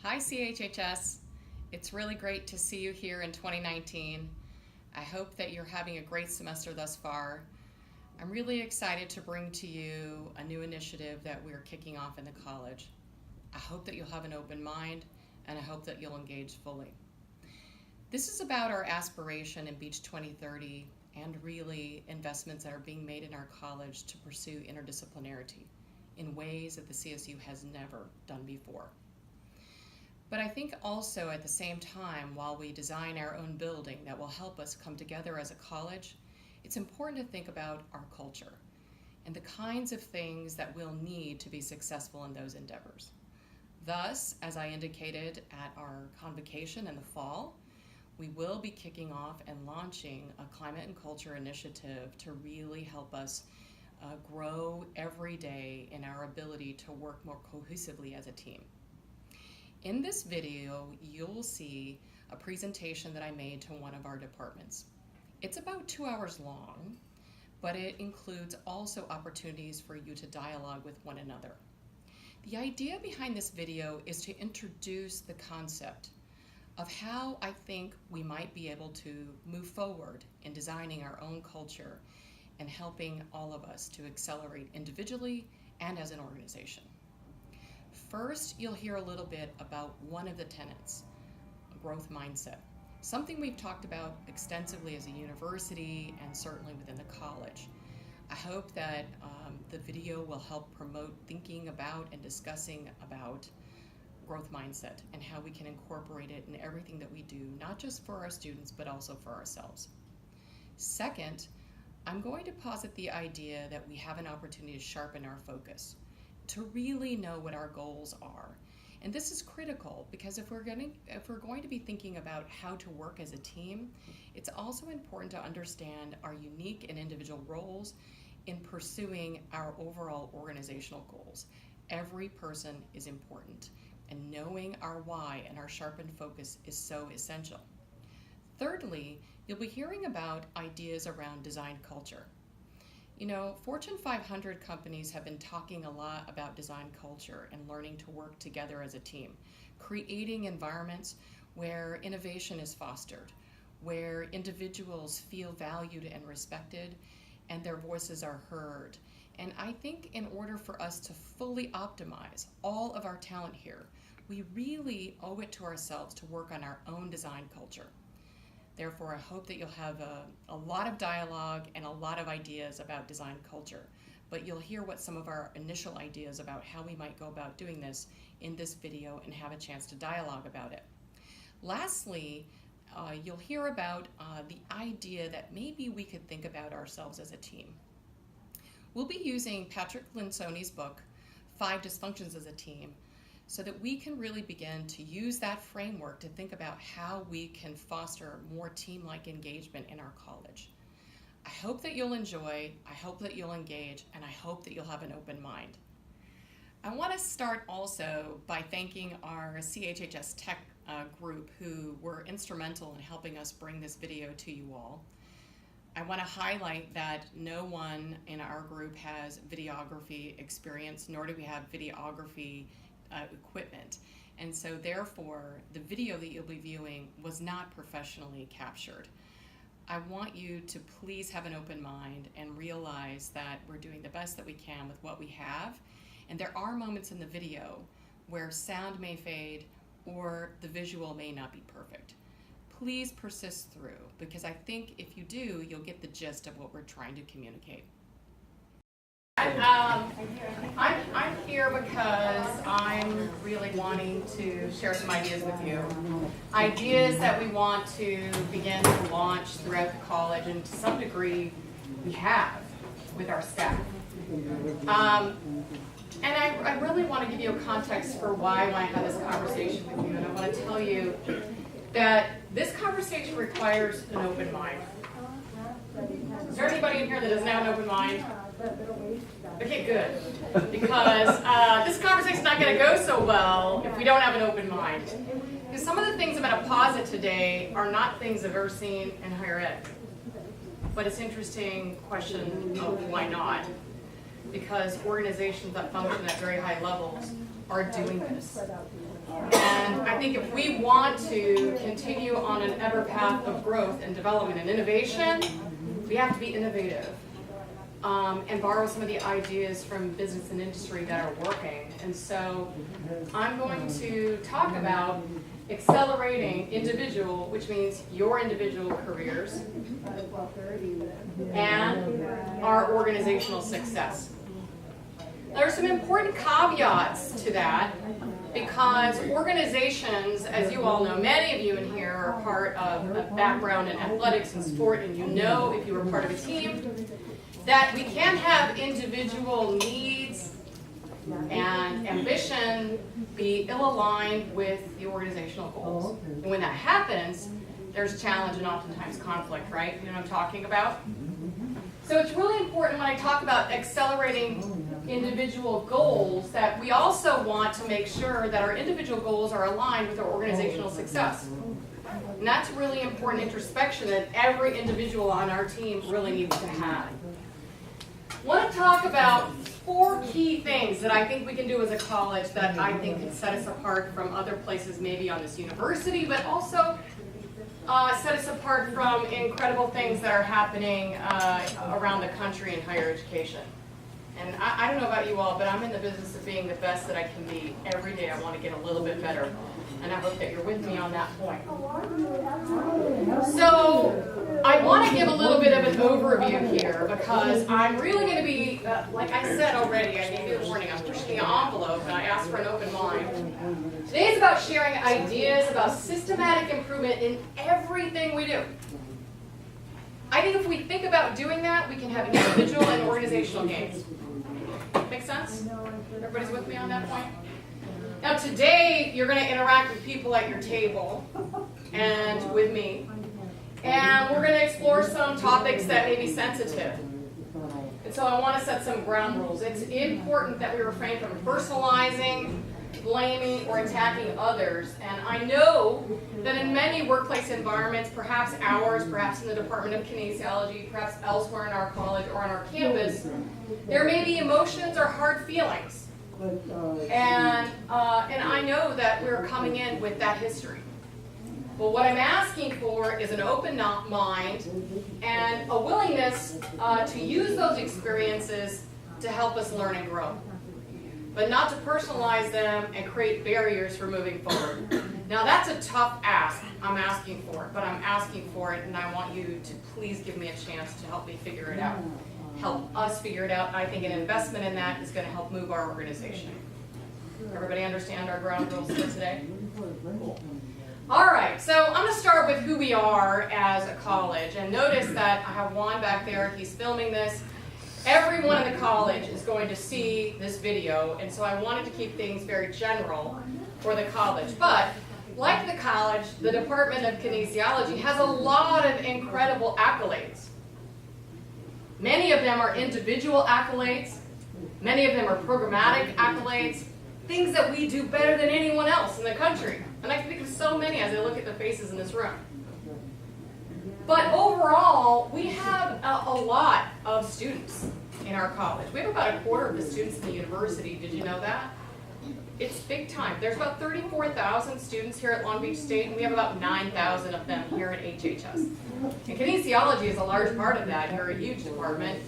Hi CHHS, it's really great to see you here in 2019. I hope that you're having a great semester thus far. I'm really excited to bring to you a new initiative that we're kicking off in the college. I hope that you'll have an open mind and I hope that you'll engage fully. This is about our aspiration in Beach 2030 and really investments that are being made in our college to pursue interdisciplinarity in ways that the CSU has never done before. But I think also at the same time, while we design our own building that will help us come together as a college, it's important to think about our culture and the kinds of things that we'll need to be successful in those endeavors. Thus, as I indicated at our convocation in the fall, we will be kicking off and launching a climate and culture initiative to really help us grow every day in our ability to work more cohesively as a team. In this video, you'll see a presentation that I made to one of our departments. It's about 2 hours long, but it includes also opportunities for you to dialogue with one another. The idea behind this video is to introduce the concept of how I think we might be able to move forward in designing our own culture and helping all of us to accelerate individually and as an organization. First, you'll hear a little bit about one of the tenets, a growth mindset, something we've talked about extensively as a university and certainly within the college. I hope that the video will help promote thinking about and discussing about growth mindset and how we can incorporate it in everything that we do, not just for our students, but also for ourselves. Second, I'm going to posit the idea that we have an opportunity to sharpen our focus, to really know what our goals are. And this is critical because if we're going to be thinking about how to work as a team, it's also important to understand our unique and individual roles in pursuing our overall organizational goals. Every person is important, and knowing our why and our sharpened focus is so essential. Thirdly, you'll be hearing about ideas around design culture. You know, Fortune 500 companies have been talking a lot about design culture and learning to work together as a team, creating environments where innovation is fostered, where individuals feel valued and respected, and their voices are heard. And I think in order for us to fully optimize all of our talent here, we really owe it to ourselves to work on our own design culture. Therefore, I hope that you'll have a lot of dialogue and a lot of ideas about design culture, but you'll hear what some of our initial ideas about how we might go about doing this in this video and have a chance to dialogue about it. Lastly, you'll hear about the idea that maybe we could think about ourselves as a team. We'll be using Patrick Lencioni's book, 5 Dysfunctions as a Team, so that we can really begin to use that framework to think about how we can foster more team-like engagement in our college. I hope that you'll enjoy, I hope that you'll engage, and I hope that you'll have an open mind. I want to start also by thanking our CHHS Tech group who were instrumental in helping us bring this video to you all. I want to highlight that no one in our group has videography experience, nor do we have videography equipment. And so therefore, the video that you'll be viewing was not professionally captured. I want you to please have an open mind and realize that we're doing the best that we can with what we have. And there are moments in the video where sound may fade or the visual may not be perfect. Please persist through, because I think if you do, you'll get the gist of what we're trying to communicate. I'm here because I'm really wanting to share some ideas with you. Ideas that we want to begin to launch throughout the college, and to some degree we have with our staff. And I really want to give you a context for why I want to have this conversation with you. And I want to tell you that this conversation requires an open mind. Is there anybody in here that doesn't have an open mind? Okay, good. Because this conversation's not going to go so well if we don't have an open mind. Because some of the things I'm going to posit today are not things I've ever seen in higher ed. But it's an interesting question of why not. Because organizations that function at very high levels are doing this. And think if we want to continue on an ever path of growth and development and innovation, we have to be innovative and borrow some of the ideas from business and industry that are working. And so I'm going to talk about accelerating individual, which means your individual careers, and our organizational success. There are some important caveats to that, because organizations, as you all know, many of you in here are part of a background in athletics and sport, and you know, if you were part of a team, that we can have individual needs and ambition be ill-aligned with the organizational goals. And when that happens, there's challenge and oftentimes conflict, right? You know what I'm talking about? So it's really important when I talk about accelerating individual goals that we also want to make sure that our individual goals are aligned with our organizational success. And that's really important introspection that every individual on our team really needs to have. I want to talk about 4 key things that I think we can do as a college that I think can set us apart from other places maybe on this university, but also set us apart from incredible things that are happening around the country in higher education. And I don't know about you all, but I'm in the business of being the best that I can be. Every day I want to get a little bit better. And I hope that you're with me on that point. So I want to give a little bit of an overview here, because I'm really going to be, like I said already, I gave you the warning, I'm pushing the envelope and I asked for an open mind. Today is about sharing ideas about systematic improvement in everything we do. I think if we think about doing that, we can have individual and organizational gains. Make sense? Everybody's with me on that point? Now today, you're going to interact with people at your table and with me. And we're going to explore some topics that may be sensitive. And so I want to set some ground rules. It's important that we refrain from personalizing, blaming, or attacking others. And I know that in many workplace environments, perhaps ours, perhaps in the Department of Kinesiology, perhaps elsewhere in our college or on our campus, there may be emotions or hard feelings. And I know that we're coming in with that history. But what I'm asking for is an open mind and a willingness to use those experiences to help us learn and grow, but not to personalize them and create barriers for moving forward. Now that's a tough ask I'm asking for, but I'm asking for it, and I want you to please give me a chance to help me figure it out. Help us figure it out. I think an investment in that is going to help move our organization. Everybody understand our ground rules for today? Cool. All right, so I'm going to start with who we are as a college. And notice that I have Juan back there. He's filming this. Everyone in the college is going to see this video, and so I wanted to keep things very general for the college. But like the college, the Department of Kinesiology has a lot of incredible accolades. Many of them are individual accolades. Many of them are programmatic accolades, things that we do better than anyone else in the country. And I can think of so many as I look at the faces in this room. But overall, we have a lot of students in our college. We have about a quarter of the students in the university. Did you know that? It's big time. There's about 34,000 students here at Long Beach State, and we have about 9,000 of them here at HHS. And kinesiology is a large part of that. You're a huge department.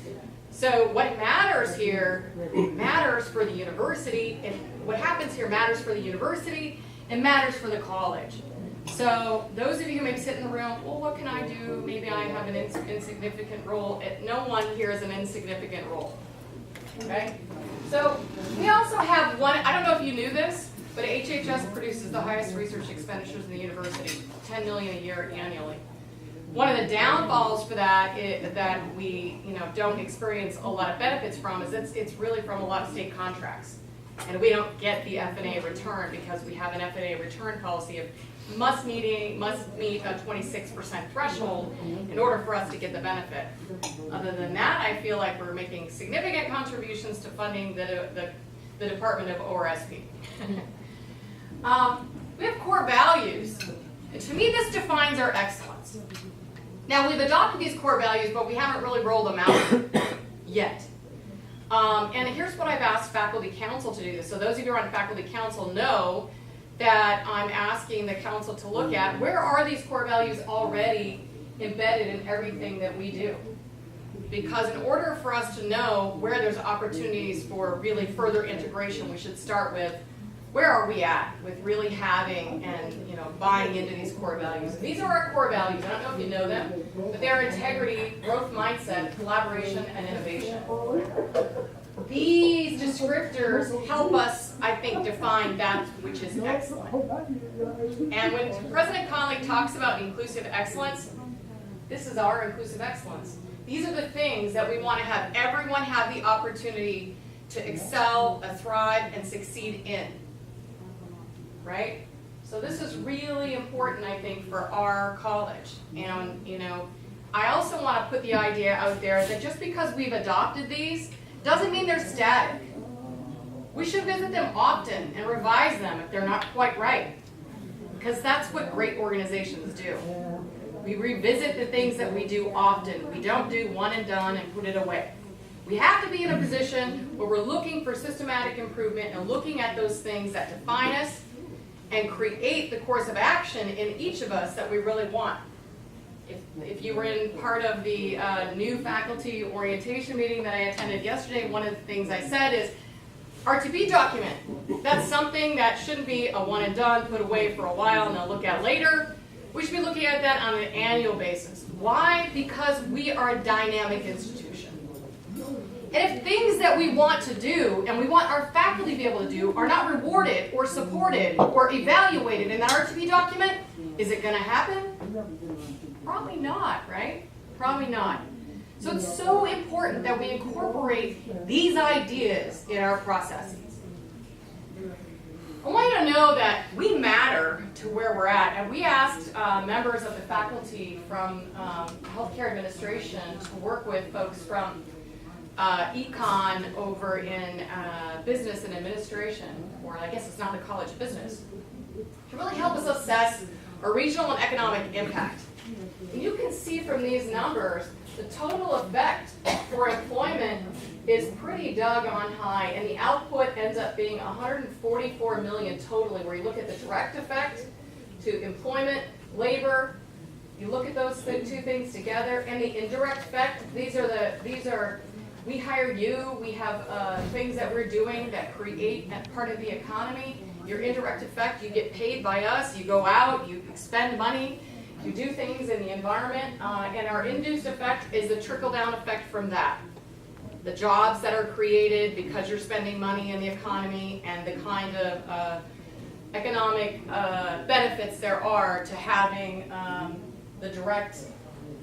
So what matters here matters for the university, and what happens here matters for the university and matters for the college. So those of you who maybe sit in the room, well, what can I do? Maybe I have an insignificant role. No one here is an insignificant role. Okay? So we also have one, I don't know if you knew this, but HHS produces the highest research expenditures in the university, $10 million a year annually. One of the downfalls for that that we don't experience a lot of benefits from is it's really from a lot of state contracts. And we don't get the F&A return because we have an F&A return policy of must meet a 26% threshold in order for us to get the benefit. Other than that, I feel like we're making significant contributions to funding the Department of ORSP. We have core values. And to me, this defines our excellence. Now, we've adopted these core values, but we haven't really rolled them out yet. And here's what I've asked faculty council to do. So those of you who are on faculty council know that I'm asking the council to look at. Where are these core values already embedded in everything that we do? Because in order for us to know where there's opportunities for really further integration, we should start with where are we at with really having and buying into these core values. And these are our core values. I don't know if you know them, but they're integrity, growth mindset, collaboration, and innovation. These descriptors help us, I think, define that which is excellent. And when President Conley talks about inclusive excellence, this is our inclusive excellence. These are the things that we want to have everyone have the opportunity to excel, thrive, and succeed in. Right? So this is really important, I think, for our college. And, I also want to put the idea out there that just because we've adopted these doesn't mean they're static. We should visit them often and revise them if they're not quite right. Because that's what great organizations do. We revisit the things that we do often. We don't do one and done and put it away. We have to be in a position where we're looking for systematic improvement and looking at those things that define us and create the course of action in each of us that we really want. If you were in part of the new faculty orientation meeting that I attended yesterday, one of the things I said is, R2P document. That's something that shouldn't be a one and done, put away for a while and they'll look at later. We should be looking at that on an annual basis. Why? Because we are a dynamic institution. And if things that we want to do, and we want our faculty to be able to do, are not rewarded or supported or evaluated in that R2P document, is it going to happen? Probably not, right? Probably not. So it's so important that we incorporate these ideas in our processes. I want you to know that we matter to where we're at, and we asked members of the faculty from healthcare administration to work with folks from econ over in business and administration, or I guess it's not the College of Business, to really help us assess our regional and economic impact. And you can see from these numbers, the total effect for employment is pretty doggone high, and the output ends up being 144 million totally, where you look at the direct effect to employment, labor, you look at those two things together, and the indirect effect, these are we hire you, we have things that we're doing that create that part of the economy. Your indirect effect, you get paid by us, you go out, you spend money, you do things in the environment, and our induced effect is the trickle-down effect from that. The jobs that are created because you're spending money in the economy and the kind of economic benefits there are to having the direct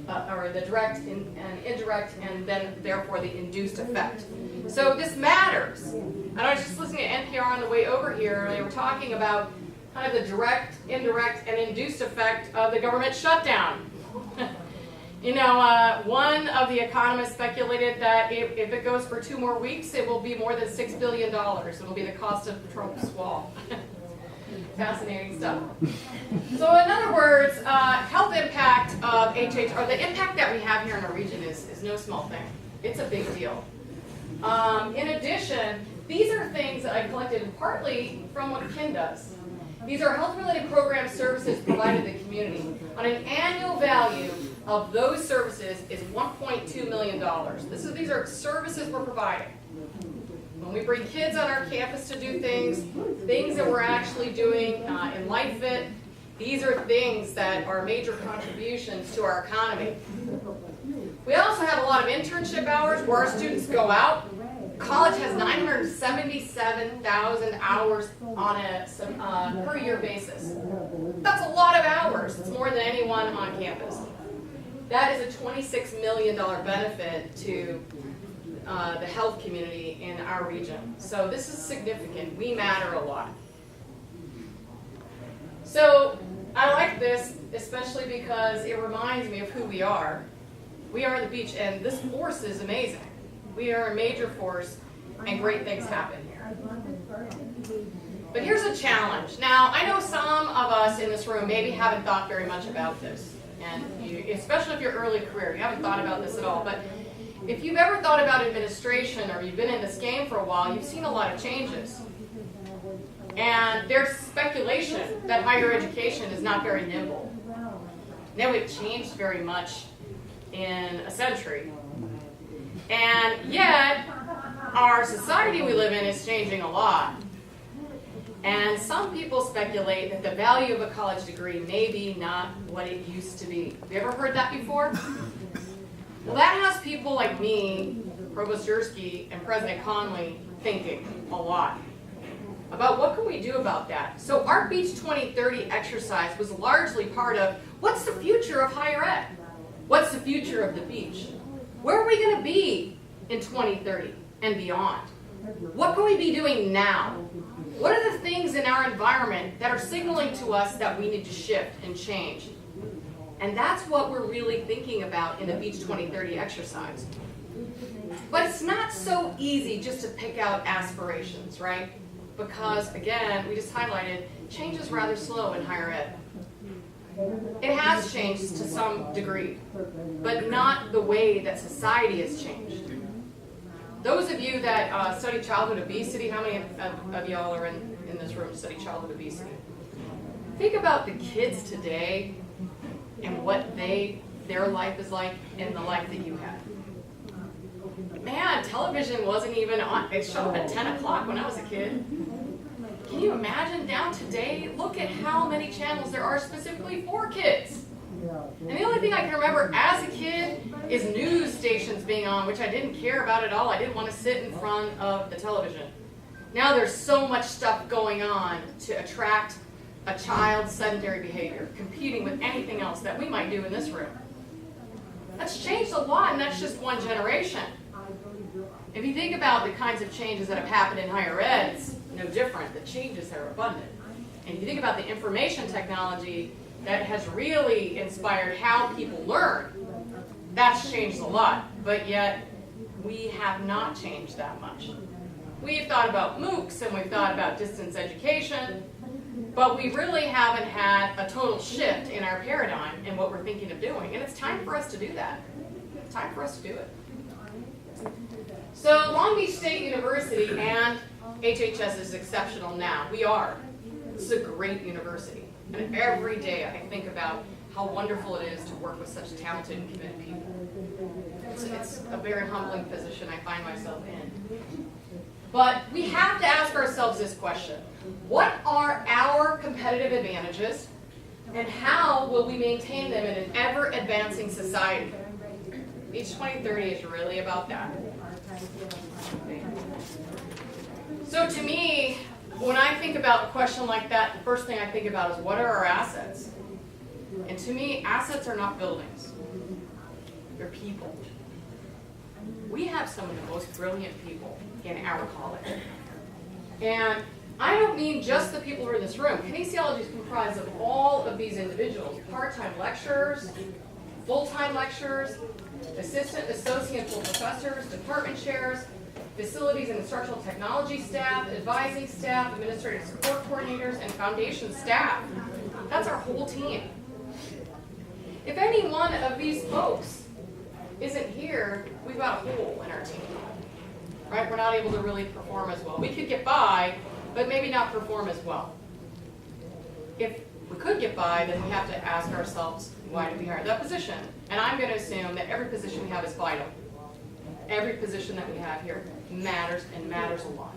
and indirect, and then therefore the induced effect. So this matters. And I was just listening to NPR on the way over here, and they were talking about kind of the direct, indirect, and induced effect of the government shutdown. One of the economists speculated that if it goes for 2 more weeks, it will be more than $6 billion. It will be the cost of Trump's wall. Fascinating stuff. So in other words, health impact of HH, or the impact that we have here in our region is no small thing. It's a big deal. In addition, these are things that I collected partly from what KIN does. These are health-related program services provided to the community. On an annual value of those services is $1.2 million. These are services we're providing. When we bring kids on our campus to do things that we're actually doing in LifeFit, these are things that are major contributions to our economy. We also have a lot of internship hours where our students go out. College has 977,000 hours on a per year basis. That's a lot of hours. It's more than anyone on campus. That is a $26 million benefit to the health community in our region. So this is significant. We matter a lot. So I like this, especially because it reminds me of who we are. We are the beach, and this force is amazing. We are a major force, and great things happen here. But here's a challenge. Now, I know some of us in this room maybe haven't thought very much about this, and especially if you're early career, you haven't thought about this at all. But if you've ever thought about administration, or you've been in this game for a while, you've seen a lot of changes. And there's speculation that higher education is not very nimble. Now we've changed very much in a century. And yet, our society we live in is changing a lot. And some people speculate that the value of a college degree may be not what it used to be. Have you ever heard that before? Well, that has people like me, Provost Jersky, and President Conley thinking a lot about what can we do about that. So our Beach 2030 exercise was largely part of what's the future of higher ed? What's the future of the beach? Where are we going to be in 2030 and beyond? What can we be doing now? What are the things in our environment that are signaling to us that we need to shift and change? And that's what we're really thinking about in the Beach 2030 exercise. But it's not so easy just to pick out aspirations, right? Because, again, we just highlighted, change is rather slow in higher ed. It has changed to some degree, but not the way that society has changed. Those of you that study childhood obesity, how many of y'all are in this room study childhood obesity? Think about the kids today and what their life is like and the life that you had. Man, television wasn't even on. It showed up at 10 o'clock when I was a kid. Can you imagine down today? Look at how many channels there are specifically for kids. And the only thing I can remember as a kid is news stations being on, which I didn't care about at all. I didn't want to sit in front of the television. Now there's so much stuff going on to attract a child's sedentary behavior, competing with anything else that we might do in this room. That's changed a lot, and that's just one generation. If you think about the kinds of changes that have happened in higher ed, it's no different. The changes are abundant. And if you think about the information technology that has really inspired how people learn, that's changed a lot. But yet, we have not changed that much. We've thought about MOOCs and we've thought about distance education, but we really haven't had a total shift in our paradigm and what we're thinking of doing. And it's time for us to do that. It's time for us to do it. So Long Beach State University and HHS is exceptional now. We are. It's a great university. And every day I think about how wonderful it is to work with such talented and committed people. It's a very humbling position I find myself in. But we have to ask ourselves this question. What are our competitive advantages, and how will we maintain them in an ever-advancing society? Beach 2030 is really about that. So to me, when I think about a question like that, the first thing I think about is what are our assets? And to me, assets are not buildings. They're people. We have some of the most brilliant people in our college. And I don't mean just the people who are in this room. Kinesiology is comprised of all of these individuals, part-time lecturers, full-time lecturers, assistant, associate, and full professors, department chairs, facilities and instructional technology staff, advising staff, administrative support coordinators, and foundation staff. That's our whole team. If any one of these folks isn't here, we've got a hole in our team. Right? We're not able to really perform as well. We could get by, but maybe not perform as well. If we could get by, then we have to ask ourselves, why did we hire that position? And I'm going to assume that every position we have is vital. Every position that we have here matters and matters a lot.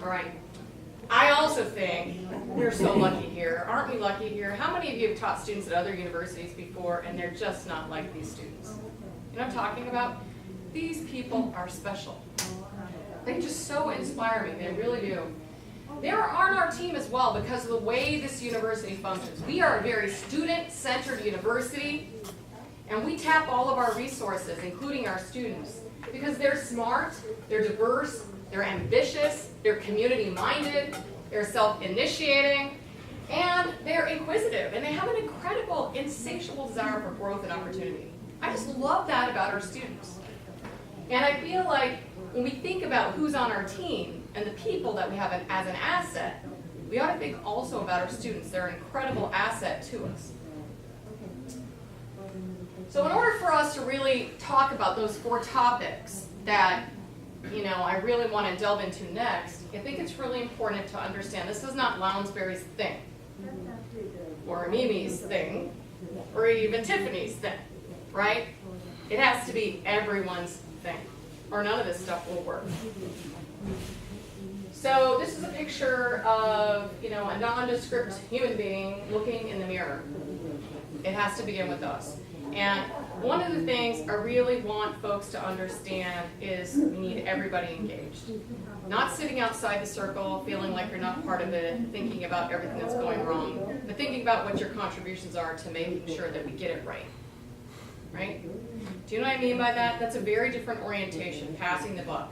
All right. I also think we're so lucky here. Aren't we lucky here? How many of you have taught students at other universities before and they're just not like these students? You know what I'm talking about? These people are special. They just so inspire me. They really do. They are on our team as well because of the way this university functions. We are a very student-centered university, and we tap all of our resources, including our students, because they're smart, they're diverse, they're ambitious, they're community-minded, they're self-initiating, and they're inquisitive, and they have an incredible, insatiable desire for growth and opportunity. I just love that about our students. And I feel like when we think about who's on our team and the people that we have as an asset, we ought to think also about our students. They're an incredible asset to us. So in order for us to really talk about those 4 topics that I really want to delve into next, I think it's really important to understand this is not Lounsbury's thing, or Mimi's thing, or even Tiffany's thing, right? It has to be everyone's thing, or none of this stuff will work. So this is a picture of, a nondescript human being looking in the mirror. It has to begin with us. And one of the things I really want folks to understand is we need everybody engaged. Not sitting outside the circle, feeling like you're not part of it, thinking about everything that's going wrong, but thinking about what your contributions are to making sure that we get it right. Right? Do you know what I mean by that? That's a very different orientation, passing the buck.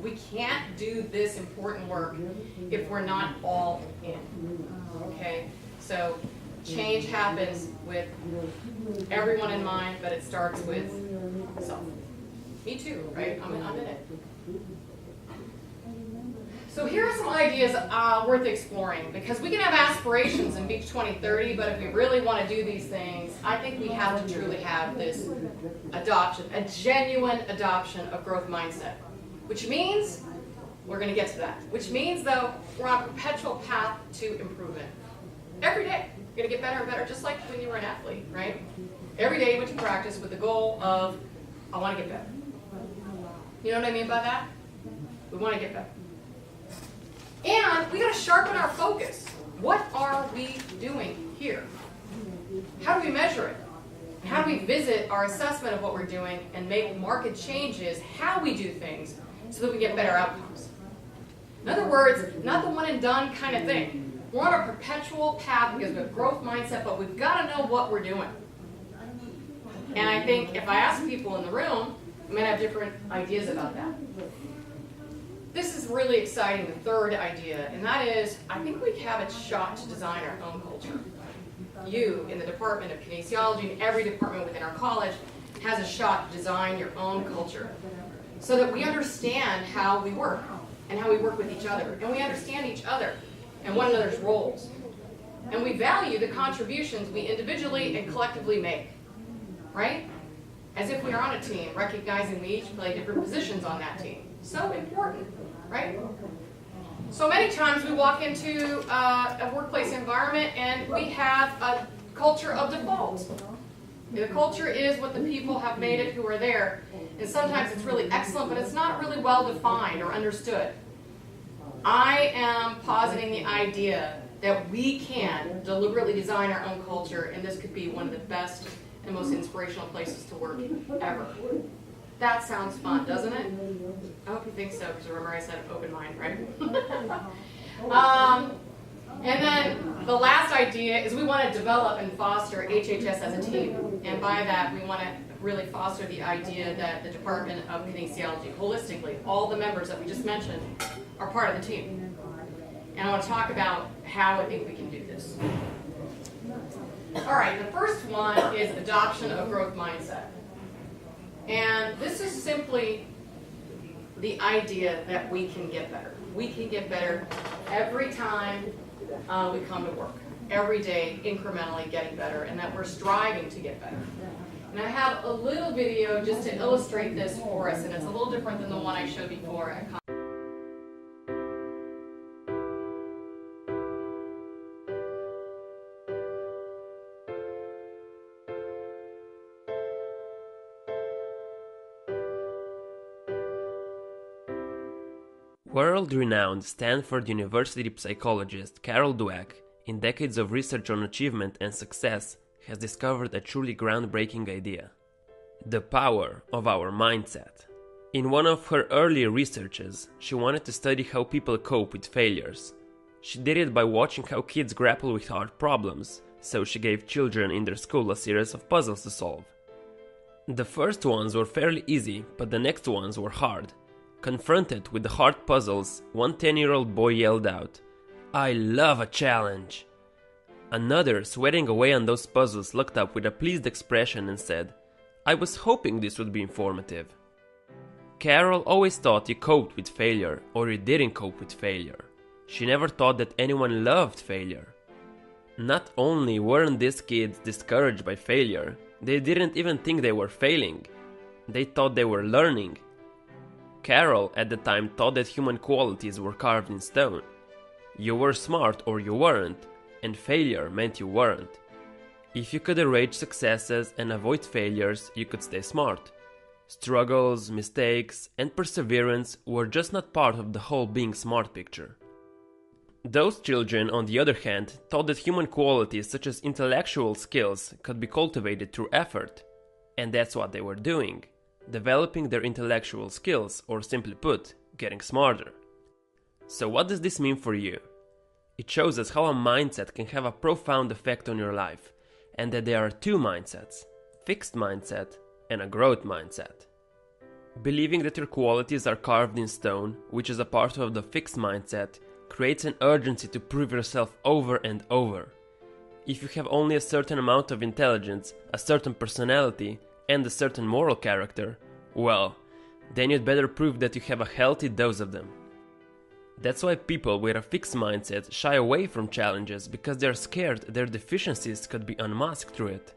We can't do this important work if we're not all in. Okay? So change happens with everyone in mind, but it starts with self. Me too, right? I'm in it. So here are some ideas worth exploring, because we can have aspirations in Beach 2030, but if we really want to do these things, I think we have to truly have this adoption, a genuine adoption of growth mindset, which means we're going to get to that, which means, though, we're on a perpetual path to improvement. Every day, you're going to get better and better, just like when you were an athlete, right? Every day you went to practice with the goal of, I want to get better. You know what I mean by that? We want to get better. And we got to sharpen our focus. What are we doing here? How do we measure it? How do we visit our assessment of what we're doing and make marked changes, how we do things, so that we get better outcomes? In other words, not the one and done kind of thing. We're on a perpetual path because of a growth mindset, but we've got to know what we're doing. And I think if I ask people in the room, we might have different ideas about that. This is really exciting, the third idea, and that is, I think we have a shot to design our own culture. You, in the Department of Kinesiology, and every department within our college, has a shot to design your own culture, so that we understand how we work, and how we work with each other, and we understand each other, and one another's roles. And we value the contributions we individually and collectively make, right? As if we are on a team, recognizing we each play different positions on that team. So important, right? So many times we walk into a workplace environment and we have a culture of default. The culture is what the people have made it who are there. And sometimes it's really excellent, but it's not really well defined or understood. I am positing the idea that we can deliberately design our own culture, and this could be one of the best and most inspirational places to work ever. That sounds fun, doesn't it? I hope you think so, because remember I said open mind, right? And then the last idea is we want to develop and foster HHS as a team. And by that, we want to really foster the idea that the Department of Kinesiology, holistically, all the members that we just mentioned, are part of the team. And I want to talk about how I think we can do this. All right, the first one is adoption of growth mindset. And this is simply the idea that we can get better. We can get better every time we come to work. Every day, incrementally getting better, and that we're striving to get better. And I have a little video just to illustrate this for us, and it's a little different than the one I showed before at World-renowned Stanford University psychologist Carol Dweck, in decades of research on achievement and success, has discovered a truly groundbreaking idea: the power of our mindset. In one of her earlier researches, she wanted to study how people cope with failures. She did it by watching how kids grapple with hard problems, so she gave children in their school a series of puzzles to solve. The first ones were fairly easy, but the next ones were hard. Confronted with the hard puzzles, one 10-year-old boy yelled out, "I love a challenge!" Another, sweating away on those puzzles, looked up with a pleased expression and said, "I was hoping this would be informative." Carol always thought you coped with failure, or you didn't cope with failure. She never thought that anyone loved failure. Not only weren't these kids discouraged by failure, they didn't even think they were failing. They thought they were learning. Carol at the time thought that human qualities were carved in stone. You were smart or you weren't, and failure meant you weren't. If you could arrange successes and avoid failures, you could stay smart. Struggles, mistakes, and perseverance were just not part of the whole being smart picture. Those children, on the other hand, thought that human qualities such as intellectual skills could be cultivated through effort. And that's what they were doing, developing their intellectual skills, or simply put, getting smarter. So what does this mean for you? It shows us how a mindset can have a profound effect on your life, and that there are two mindsets, fixed mindset and a growth mindset. Believing that your qualities are carved in stone, which is a part of the fixed mindset, creates an urgency to prove yourself over and over. If you have only a certain amount of intelligence, a certain personality, and a certain moral character, well, then you'd better prove that you have a healthy dose of them. That's why people with a fixed mindset shy away from challenges, because they're scared their deficiencies could be unmasked through it.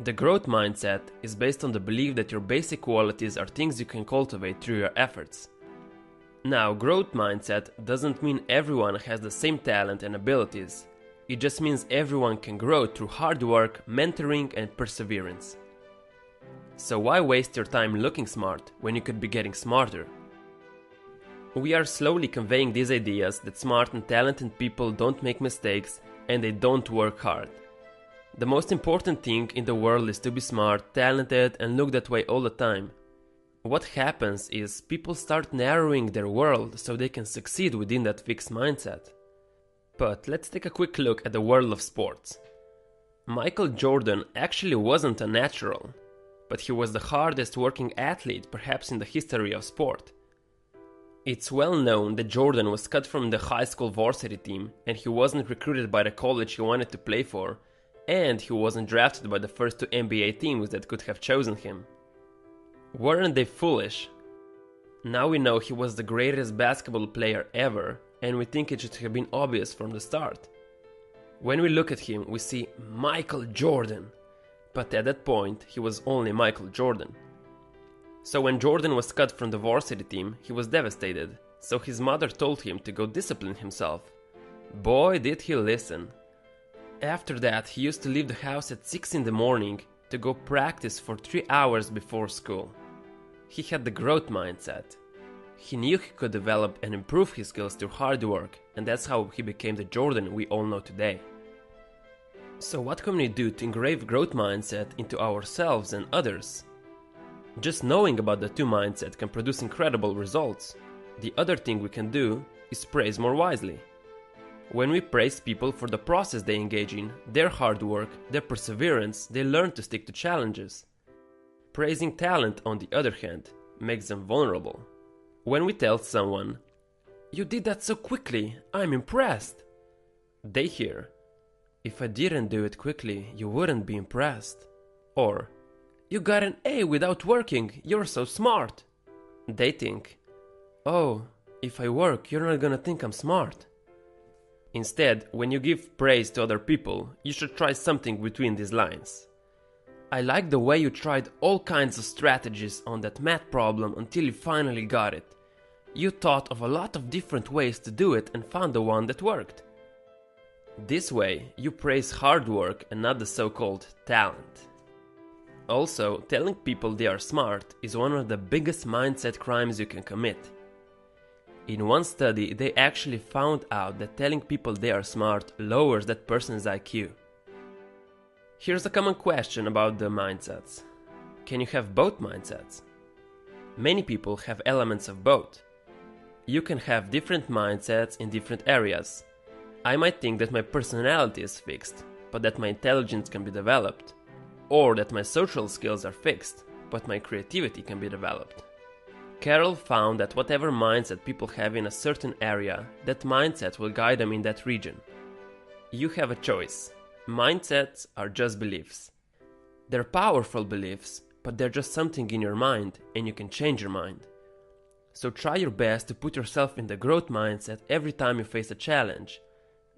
The growth mindset is based on the belief that your basic qualities are things you can cultivate through your efforts. Now, growth mindset doesn't mean everyone has the same talent and abilities. It just means everyone can grow through hard work, mentoring, and perseverance. So why waste your time looking smart when you could be getting smarter? We are slowly conveying these ideas that smart and talented people don't make mistakes and they don't work hard. The most important thing in the world is to be smart, talented, and look that way all the time. What happens is people start narrowing their world so they can succeed within that fixed mindset. But let's take a quick look at the world of sports. Michael Jordan actually wasn't a natural, but he was the hardest working athlete perhaps in the history of sport. It's well known that Jordan was cut from the high school varsity team and he wasn't recruited by the college he wanted to play for, and he wasn't drafted by the first two NBA teams that could have chosen him. Weren't they foolish? Now we know he was the greatest basketball player ever, and we think it should have been obvious from the start. When we look at him, we see Michael Jordan, but at that point he was only Michael Jordan. So when Jordan was cut from the varsity team, he was devastated, so his mother told him to go discipline himself. Boy, did he listen. After that, he used to leave the house at 6 in the morning to go practice for 3 hours before school. He had the growth mindset. He knew he could develop and improve his skills through hard work, and that's how he became the Jordan we all know today. So what can we do to engrave growth mindset into ourselves and others? Just knowing about the two mindsets can produce incredible results. The other thing we can do is praise more wisely. When we praise people for the process they engage in, their hard work, their perseverance, they learn to stick to challenges. Praising talent, on the other hand, makes them vulnerable. When we tell someone, "You did that so quickly, I'm impressed," they hear, "If I didn't do it quickly, you wouldn't be impressed." Or, "You got an A without working, you're so smart." They think, "Oh, if I work, you're not gonna think I'm smart." Instead, when you give praise to other people, you should try something between these lines. "I like the way you tried all kinds of strategies on that math problem until you finally got it. You thought of a lot of different ways to do it and found the one that worked." This way, you praise hard work and not the so-called talent. Also, telling people they are smart is one of the biggest mindset crimes you can commit. In one study, they actually found out that telling people they are smart lowers that person's IQ. Here's a common question about the mindsets. Can you have both mindsets? Many people have elements of both. You can have different mindsets in different areas. I might think that my personality is fixed, but that my intelligence can be developed. Or that my social skills are fixed, but my creativity can be developed. Carol found that whatever mindset people have in a certain area, that mindset will guide them in that region. You have a choice. Mindsets are just beliefs. They're powerful beliefs, but they're just something in your mind, and you can change your mind. So try your best to put yourself in the growth mindset every time you face a challenge.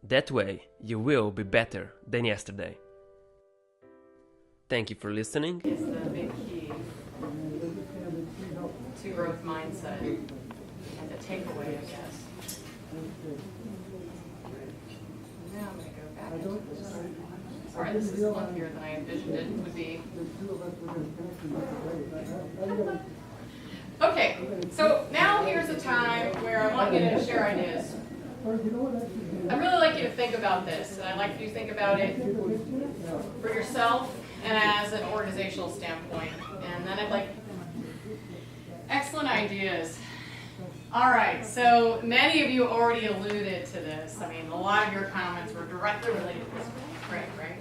That way, you will be better than yesterday. Thank you for listening. to growth mindset and the takeaway, I guess. Now I'm going to go back into this. Sorry, this is lumpier than I envisioned it would be. Okay, so now here's a time where I want you to share ideas. I'd really like you to think about this, and I'd like you to think about it for yourself and as an organizational standpoint. And then I'd like excellent ideas. All right, so many of you already alluded to this. I mean, a lot of your comments were directly related to this. Great, right?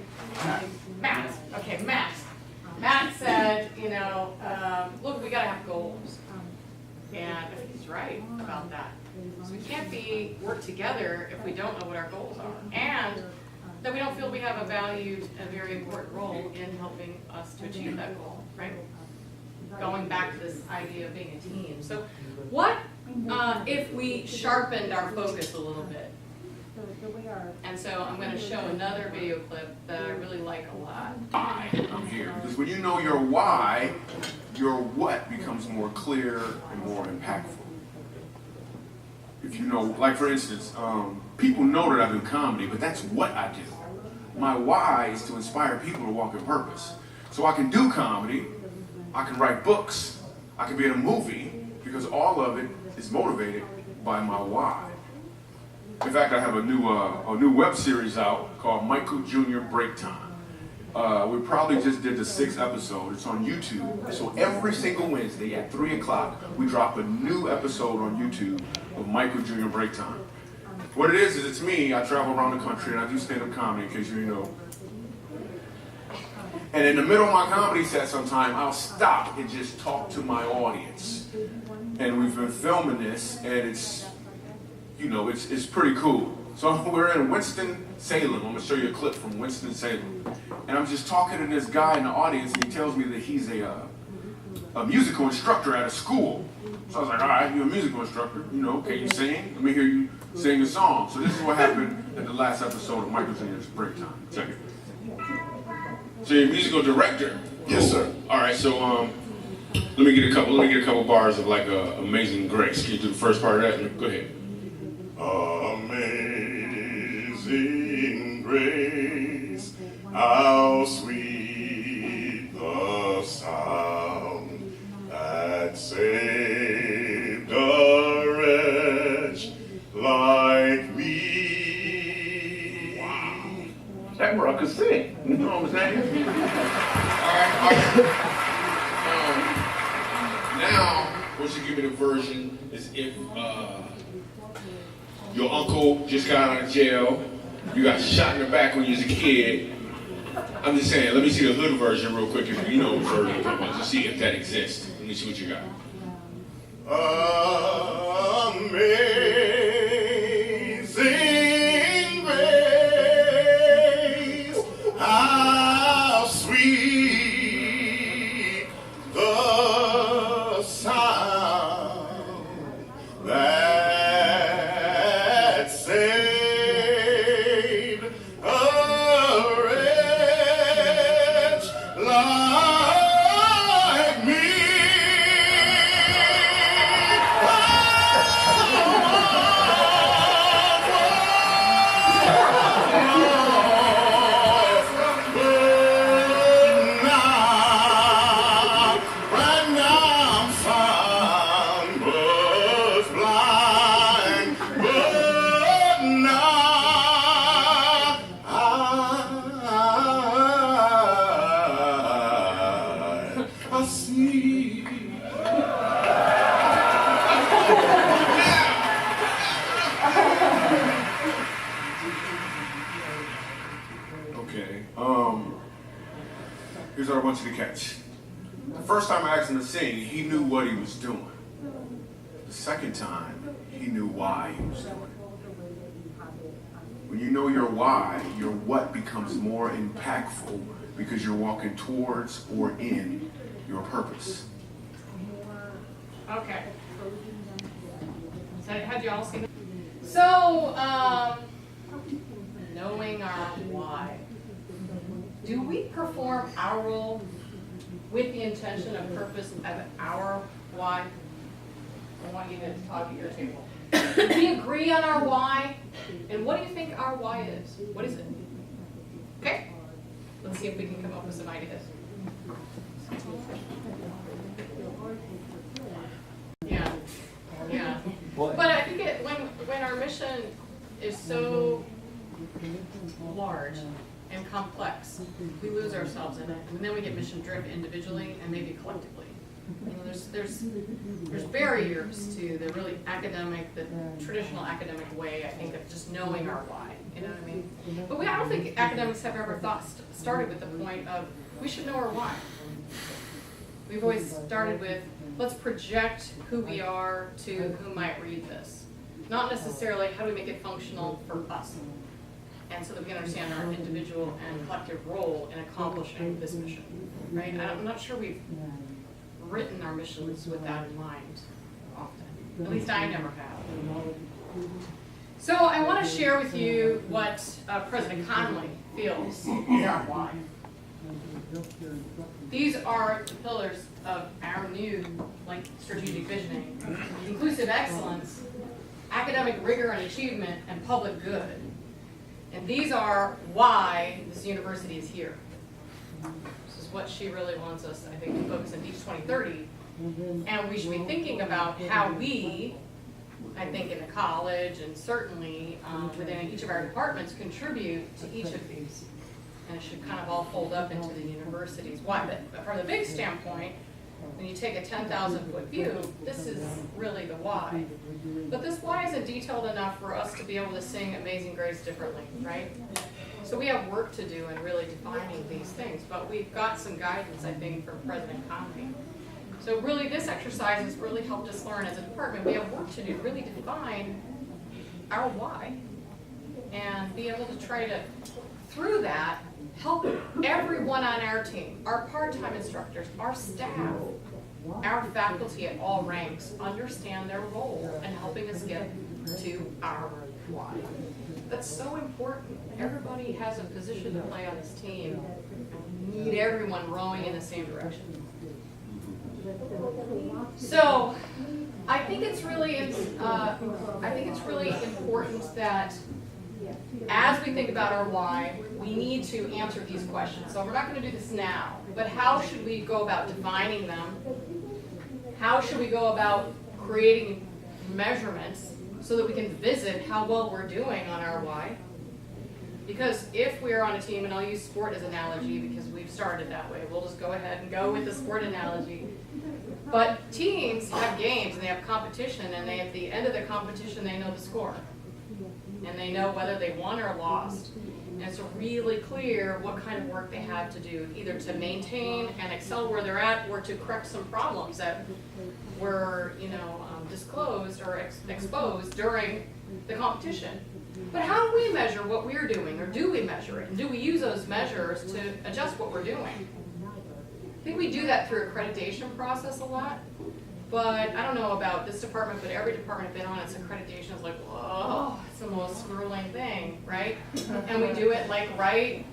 Matt. Okay, Matt. Matt said, you know, look, we got to have goals. And I think he's right about that. So we can't work together if we don't know what our goals are. And that we don't feel we have a valued and very important role in helping us to achieve that goal, right? Going back to this idea of being a team. So what if we sharpened our focus a little bit? And so I'm going to show another video clip that I really like a lot. Why I'm here. Because when you know your why, your what becomes more clear and more impactful. If you know, like for instance, people know that I do comedy, but that's what I do. My why is to inspire people to walk in purpose. So I can do comedy, I can write books, I can be in a movie, because all of it is motivated by my why. In fact, I have a new web series out called Michael Jr. Break Time. We probably just did the 6th episode. It's on YouTube. So every single Wednesday at 3 o'clock, we drop a new episode on YouTube of Michael Jr. Break Time. What it is it's me. I travel around the country and I do stand-up comedy, in case you know. And in the middle of my comedy set sometime, I'll stop and just talk to my audience. And we've been filming this, and it's, you know, it's pretty cool. So we're in Winston-Salem. I'm going to show you a clip from Winston-Salem. And I'm just talking to this guy in the audience, and he tells me that he's a musical instructor at a school. So I was like, all right, you're a musical instructor. You know, can you sing? Let me hear you sing a song. So this is what happened in the last episode of Michael Jr.'s Break Time. Check it. So you're a musical director? Yes, sir. All right, so let me get a couple bars of like Amazing Grace. Can you do the first part of that? Go ahead. Amazing grace, how sweet the sound that saved a wretch like me. Wow. That bro could sing. You know what I'm saying? All right. Now, what you give me the version is if your uncle just got out of jail, you got shot in the back when you was a kid. I'm just saying, let me see the hood version real quick, if you know what version I'm talking about, just see if that exists. Let me see what you got. Amazing grace, how sweet the sound that saved a wretch like me. I see. Okay, here's what I want you to catch. The first time I asked him to sing, he knew what he was doing. The second time, he knew why he was doing it. When you know your why, your what becomes more impactful because you're walking towards or in your purpose. Okay. So had you all seen it? So, knowing our why. Do we perform our role with the intention of purpose of our why? I want you to talk at your table. We agree on our why, and what do you think our why is? What is it? Okay? Let's see if we can come up with some ideas. Yeah, yeah. But I think when our mission is so large and complex, we lose ourselves in it, and then we get mission driven individually and maybe collectively. You know, there's barriers to the really academic, the traditional academic way, I think, of just knowing our why. You know what I mean? But I don't think academics have ever started with the point of we should know our why. We've always started with let's project who we are to who might read this, not necessarily how do we make it functional for us, and so that we can understand our individual and collective role in accomplishing this mission. Right? I'm not sure we've written our missions with that in mind often. At least I never have. So I want to share with you what President Connolly feels is our why. These are the pillars of our new strategic visioning: inclusive excellence, academic rigor and achievement, and public good. And these are why this university is here. This is what she really wants us, I think, to focus on Beach 2030. And we should be thinking about how we, I think, in the college and certainly within each of our departments, contribute to each of these. And it should kind of all fold up into the universities. Why? But from the big standpoint, when you take a 10,000-foot view, this is really the why. But this why isn't detailed enough for us to be able to sing Amazing Grace differently, right? So we have work to do in really defining these things. But we've got some guidance, I think, from President Connolly. So really, this exercise has really helped us learn as a department. We have work to do to really define our why and be able to try to, through that, help everyone on our team, our part-time instructors, our staff, our faculty at all ranks understand their role in helping us get to our why. That's so important. Everybody has a position to play on this team. We need everyone rowing in the same direction. So, I think it's really important that as we think about our why, we need to answer these questions. So we're not going to do this now, but how should we go about defining them? How should we go about creating measurements so that we can visit how well we're doing on our why? Because if we're on a team, and I'll use sport as an analogy because we've started that way, we'll just go ahead and go with the sport analogy. But teams have games and they have competition, and at the end of the competition they know the score. And they know whether they won or lost. And it's really clear what kind of work they have to do, either to maintain and excel where they're at, or to correct some problems that were, disclosed or exposed during the competition. But how do we measure what we're doing, or do we measure it? And do we use those measures to adjust what we're doing? I think we do that through accreditation process a lot. But I don't know about this department, but every department I've been on, its accreditation is like, whoa, it's the most grueling thing, right? And we do it right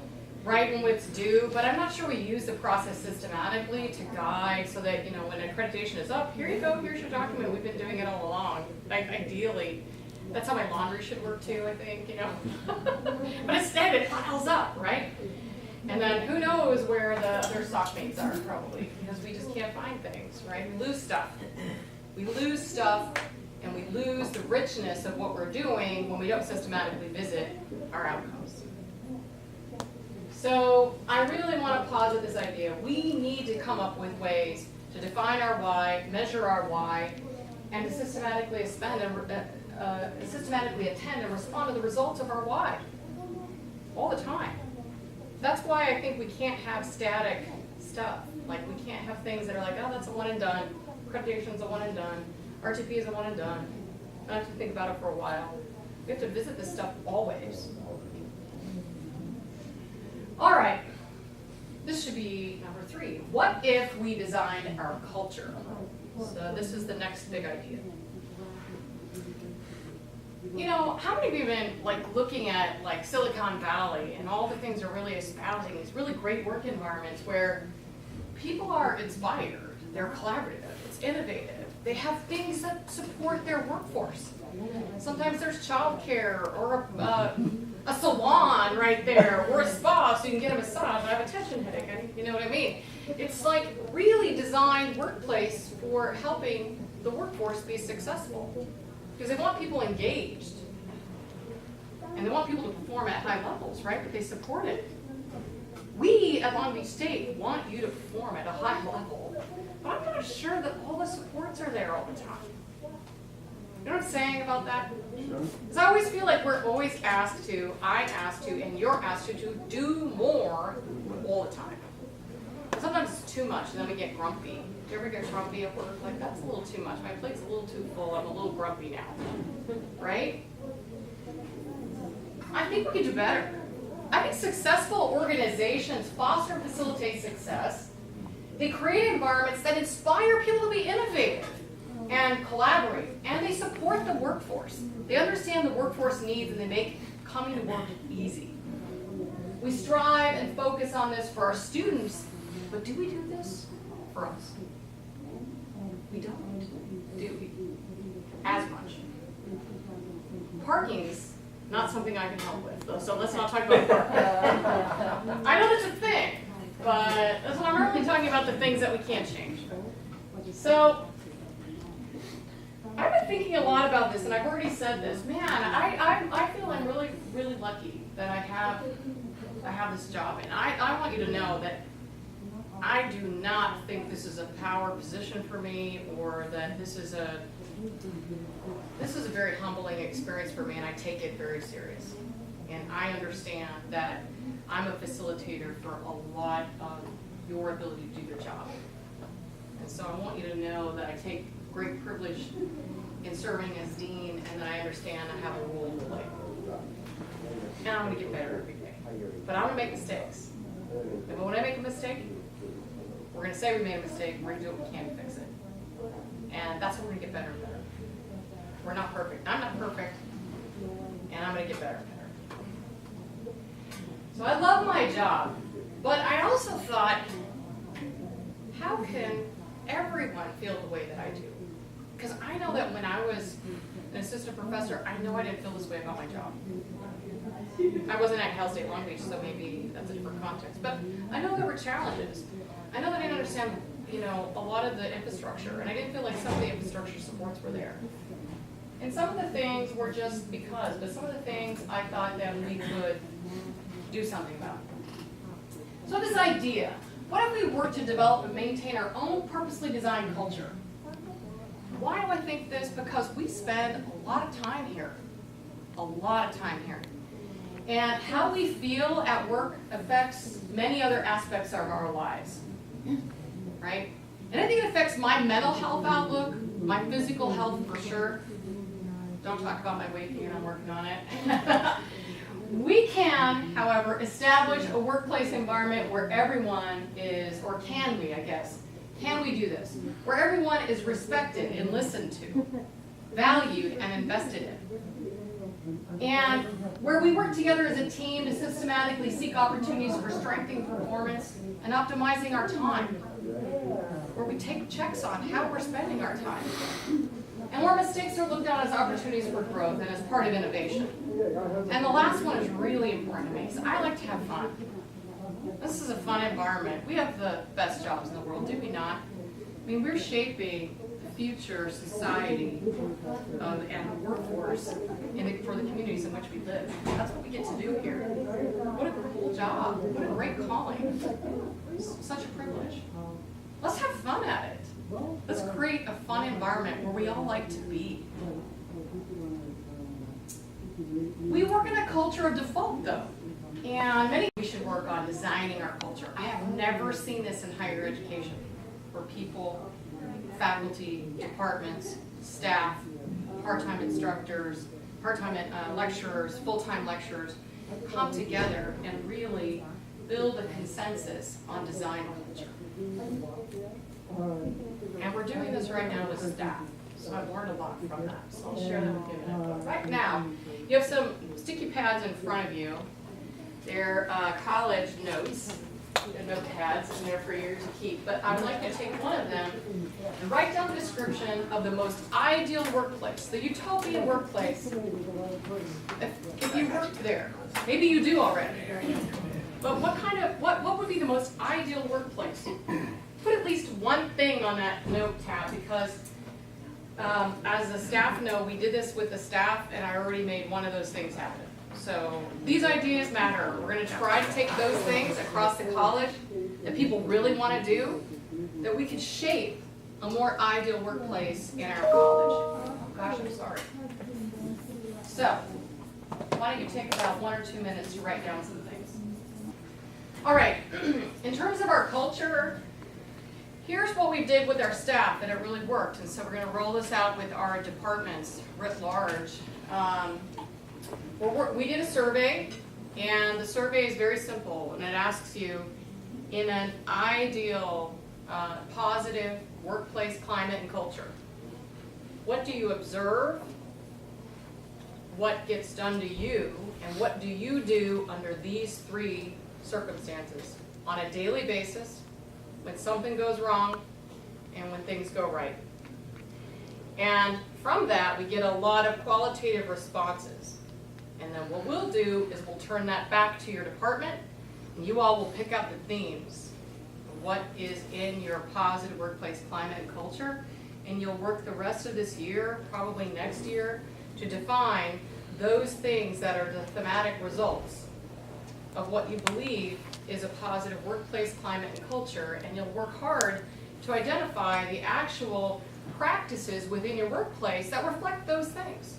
when it's due. But I'm not sure we use the process systematically to guide so that, when accreditation is up, here you go, here's your document. We've been doing it all along. Ideally, that's how my laundry should work too, I think, But instead, it piles up, right? And then who knows where the other stock mates are, probably, because we just can't find things, right? We lose stuff. We lose stuff, and we lose the richness of what we're doing when we don't systematically visit our outcomes. So I really want to posit this idea. We need to come up with ways to define our why, measure our why, and to systematically attend and respond to the results of our why all the time. That's why I think we can't have static stuff. Like, we can't have things that are like, oh, that's a one and done. Accreditation's a one and done. RTP is a one and done. I don't have to think about it for a while. We have to visit this stuff always. All right. This should be number 3. What if we designed our culture? So this is the next big idea. How many of you have been looking at Silicon Valley and all the things they're really espousing, these really great work environments where people are inspired They're collaborative, it's innovative. They have things that support their workforce. Sometimes there's childcare or a salon right there, or a spa so you can get a massage. I have a tension headache, you know what I mean? It's like really designed workplace for helping the workforce be successful. Because they want people engaged. And they want people to perform at high levels, right? But they support it. We at Long Beach State want you to perform at a high level. But I'm not sure that all the supports are there all the time. You know what I'm saying about that? Because I always feel like we're always asked to, I'm asked to, and you're asked to do more all the time. Sometimes it's too much, and then we get grumpy. Do you ever get grumpy at work? Like, that's a little too much. My plate's a little too full. I'm a little grumpy now. Right? I think we could do better. I think successful organizations foster and facilitate success. They create environments that inspire people to be innovative and collaborate, and they support the workforce. They understand the workforce needs, and they make coming to work easy. We strive and focus on this for our students, but do we do this for us? We don't, do we? As much. Parking's not something I can help with, so let's not talk about parking. I know that's a thing, but that's what I'm really talking about, the things that we can't change. So, I've been thinking a lot about this, and I've already said this. Man, I feel I'm really, really lucky that I have this job, and I want you to know that I do not think this is a power position for me, or that this is a very humbling experience for me, and I take it very serious. And I understand that I'm a facilitator for a lot of your ability to do your job. And so I want you to know that I take great privilege in serving as dean, and that I understand I have a role to play. And I'm going to get better every day. But I'm going to make mistakes. And when I make a mistake, we're going to say we made a mistake, we're going to do what we can to fix it. And that's when we're going to get better and better. We're not perfect. I'm not perfect, and I'm going to get better and better. So I love my job, but I also thought, how can everyone feel the way that I do? Because I know that when I was an assistant professor, I know I didn't feel this way about my job. I wasn't at Cal State Long Beach, so maybe that's a different context. But I know there were challenges. I know that I didn't understand, a lot of the infrastructure, and I didn't feel like some of the infrastructure supports were there. And some of the things were just because, but some of the things I thought that we could do something about. So this idea, what if we work to develop and maintain our own purposely designed culture? Why do I think this? Because we spend a lot of time here. A lot of time here. And how we feel at work affects many other aspects of our lives. Right? And I think it affects my mental health outlook, my physical health for sure. Don't talk about my weight gain, I'm working on it. We can, however, establish a workplace environment where everyone is, or can we, I guess, can we do this? Where everyone is respected and listened to, valued and invested in. And where we work together as a team to systematically seek opportunities for strengthening performance and optimizing our time. Where we take checks on how we're spending our time. And where mistakes are looked at as opportunities for growth and as part of innovation. And the last one is really important to me, because I like to have fun. This is a fun environment. We have the best jobs in the world, do we not? I mean, we're shaping the future society and workforce for the communities in which we live. That's what we get to do here. What a cool job. What a great calling. Such a privilege. Let's have fun at it. Let's create a fun environment where we all like to be. We work in a culture of default, though. And we should work on designing our culture. I have never seen this in higher education, where people, faculty, departments, staff, part-time instructors, part-time lecturers, full-time lecturers, come together and really build a consensus on design culture. And we're doing this right now with staff, so I've learned a lot from that. So I'll share them with you in a minute. But right now, you have some sticky pads in front of you. They're college notes. notepads in there for you to keep, but I would like you to take one of them and write down the description of the most ideal workplace, the utopian workplace. If you worked there, maybe you do already. But what would be the most ideal workplace? Put at least one thing on that note tab, because as the staff know, we did this with the staff and I already made one of those things happen. So these ideas matter. We're going to try to take those things across the college that people really want to do, that we can shape a more ideal workplace in our college. Oh gosh, I'm sorry. So, why don't you take about 1 or 2 minutes to write down some things. All right, in terms of our culture, here's what we did with our staff that it really worked. And so we're going to roll this out with our departments writ large. We did a survey, and the survey is very simple, and it asks you, in an ideal, positive workplace climate and culture, what do you observe, what gets done to you, and what do you do under these 3 circumstances on a daily basis, when something goes wrong, and when things go right. And from that, we get a lot of qualitative responses. And then what we'll do is we'll turn that back to your department, and you all will pick out the themes of what is in your positive workplace climate and culture, and you'll work the rest of this year, probably next year, to define those things that are the thematic results of what you believe is a positive workplace climate and culture, and you'll work hard to identify the actual practices within your workplace that reflect those things.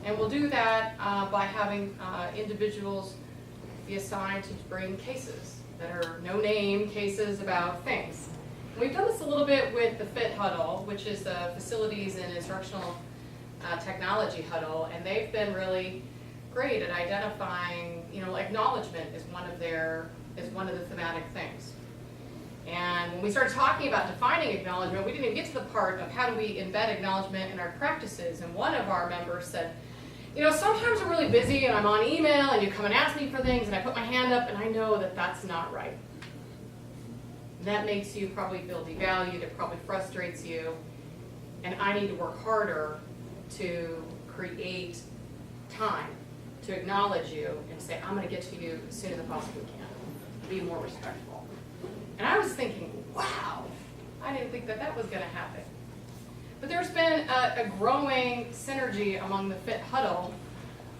And we'll do that by having individuals be assigned to bring cases that are no-name cases about things. We've done this a little bit with the FIT huddle, which is the Facilities and Instructional Technology huddle, and they've been really great at identifying, acknowledgement is one of the thematic things. And when we started talking about defining acknowledgement, we didn't even get to the part of how do we embed acknowledgement in our practices. And one of our members said, sometimes I'm really busy and I'm on email and you come and ask me for things and I put my hand up and I know that that's not right. And that makes you probably feel devalued, it probably frustrates you, and I need to work harder to create time to acknowledge you and say, I'm going to get to you as soon as I possibly can. Be more respectful. And I was thinking, wow, I didn't think that was going to happen. But there's been a growing synergy among the FIT huddle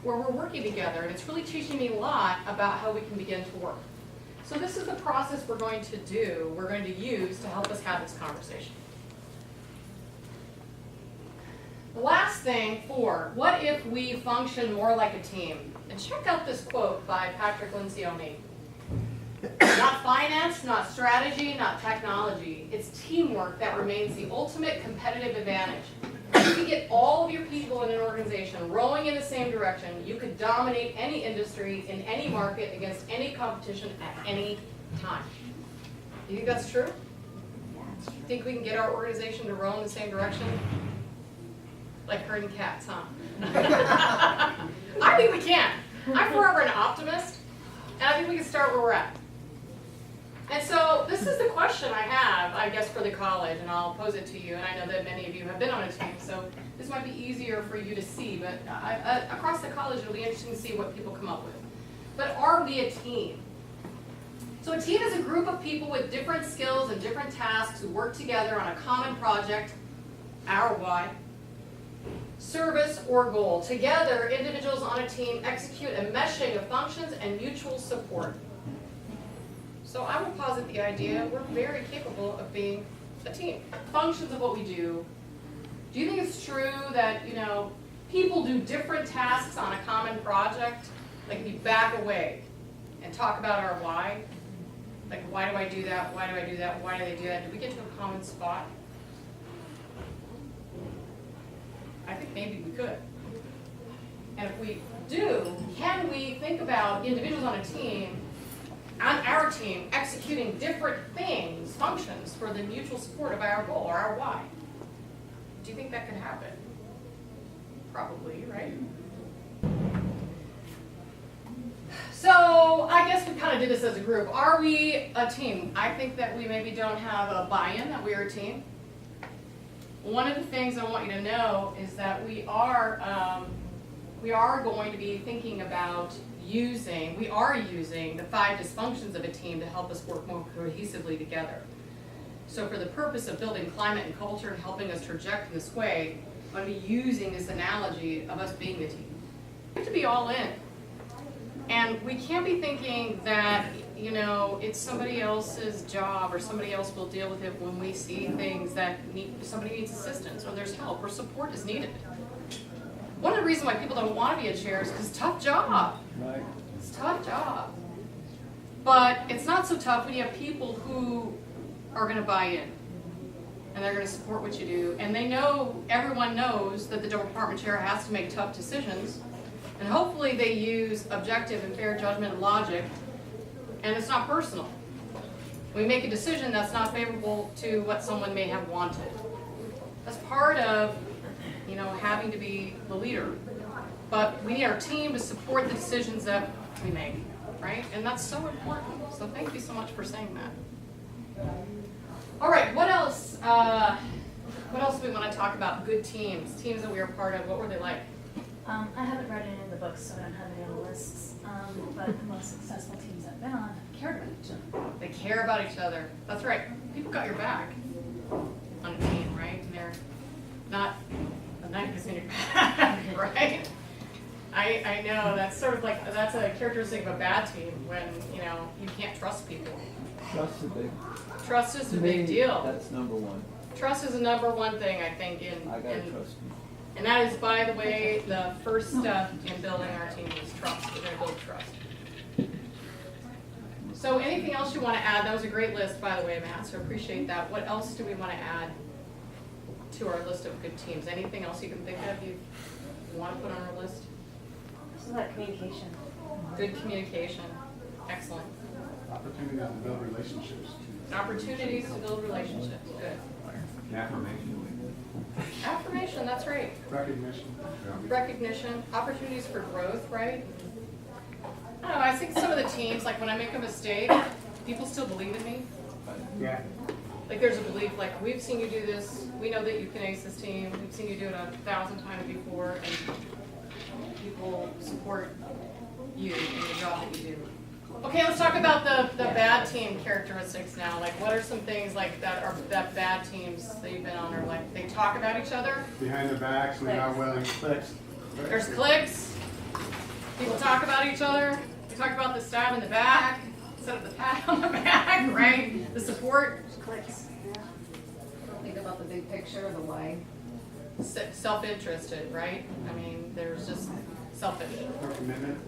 where we're working together, and it's really teaching me a lot about how we can begin to work. So this is the process we're going to use to help us have this conversation. The last thing, 4, what if we function more like a team? And check out this quote by Patrick Lencioni. Not finance, not strategy, not technology. It's teamwork that remains the ultimate competitive advantage. If you can get all of your people in an organization rowing in the same direction, you could dominate any industry in any market against any competition at any time. Do you think that's true? Think we can get our organization to row in the same direction? Like herding cats, huh? I think we can. I'm forever an optimist, and I think we can start where we're at. And so this is the question I have, I guess, for the college, and I'll pose it to you, and I know that many of you have been on a team, so this might be easier for you to see, but across the college it'll be interesting to see what people come up with. But are we a team? So a team is a group of people with different skills and different tasks who work together on a common project, our why, service, or goal. Together, individuals on a team execute a meshing of functions and mutual support. So I would posit the idea we're very capable of being a team. Functions of what we do. Do you think it's true that, people do different tasks on a common project? Like if you back away and talk about our why, like why do I do that, why do I do that, why do they do that? Do we get to a common spot? I think maybe we could. And if we do, can we think about individuals on a team, on our team, executing different things, functions, for the mutual support of our goal or our why? Do you think that could happen? Probably, right? So I guess we kind of do this as a group. Are we a team? I think that we maybe don't have a buy-in that we are a team. One of the things I want you to know is that we are going to be thinking about using the 5 dysfunctions of a team to help us work more cohesively together. So for the purpose of building climate and culture and helping us traject in this way, I'm going to be using this analogy of us being the team. We have to be all in. And we can't be thinking that, it's somebody else's job or somebody else will deal with it when we see things that somebody needs assistance or there's help or support is needed. One of the reasons why people don't want to be a chair is because it's a tough job. Right. It's a tough job. But it's not so tough when you have people who are going to buy in. And they're going to support what you do. And everyone knows that the department chair has to make tough decisions. And hopefully they use objective and fair judgment and logic. And it's not personal. We make a decision that's not favorable to what someone may have wanted. That's part of, having to be the leader. But we need our team to support the decisions that we make, right? And that's so important. So thank you so much for saying that. All right, what else? What else do we want to talk about? Good teams that we are part of. What were they like? I haven't read any of the books, so I don't have any on the lists. But the most successful teams I've been on have cared about each other. They care about each other. That's right. People got your back on a team, right? And they're not a knife in your back, right? I know that's sort of like that's a characteristic of a bad team when you can't trust people. Trust is a Trust is a big deal. That's number one. Trust is the number one thing I think I gotta trust you. and that is, by the way, the first step in building our team is trust. We're going to build trust. So anything else you want to add? That was a great list, by the way, Matt, so appreciate that. What else do we want to add to our list of good teams? Anything else you can think of you want to put on our list? So that communication. Good communication. Excellent. Opportunities to build relationships. Opportunities to build relationships. Good. Affirmation, that's right. Recognition. Recognition, opportunities for growth, right? I don't know, I think some of the teams, like when I make a mistake, people still believe in me. Yeah. Like there's a belief, like we've seen you do this, we know that you can ace this team, we've seen you do it 1,000 times before, and people support you in the job that you do. Okay, let's talk about the bad team characteristics now. Like what are some things like that bad teams that you've been on are like? They talk about each other. Behind the backs, we're not willing clicks. There's cliques. People talk about each other. They talk about the stab in the back instead of the pat on the back, right? The support. Cliques. Think about the big picture, the why. Self-interested, right? I mean, there's just selfish. No commitment.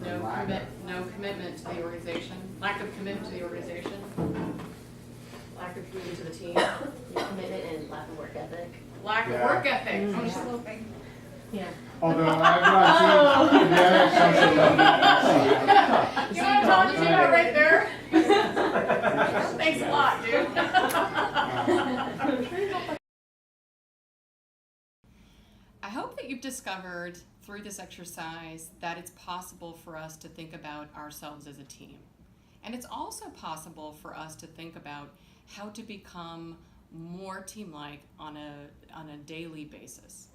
No commitment to the organization. Lack of commitment to the organization. Lack of commitment to the team. Commitment and lack of work ethic. Lack of Yeah. work ethic. I'm just sloping. Yeah. Although I've not seen the other social level. You know what I'm talking about right there? Thanks a lot, dude. I hope that you've discovered through this exercise that it's possible for us to think about ourselves as a team. And it's also possible for us to think about how to become more team-like on a daily basis.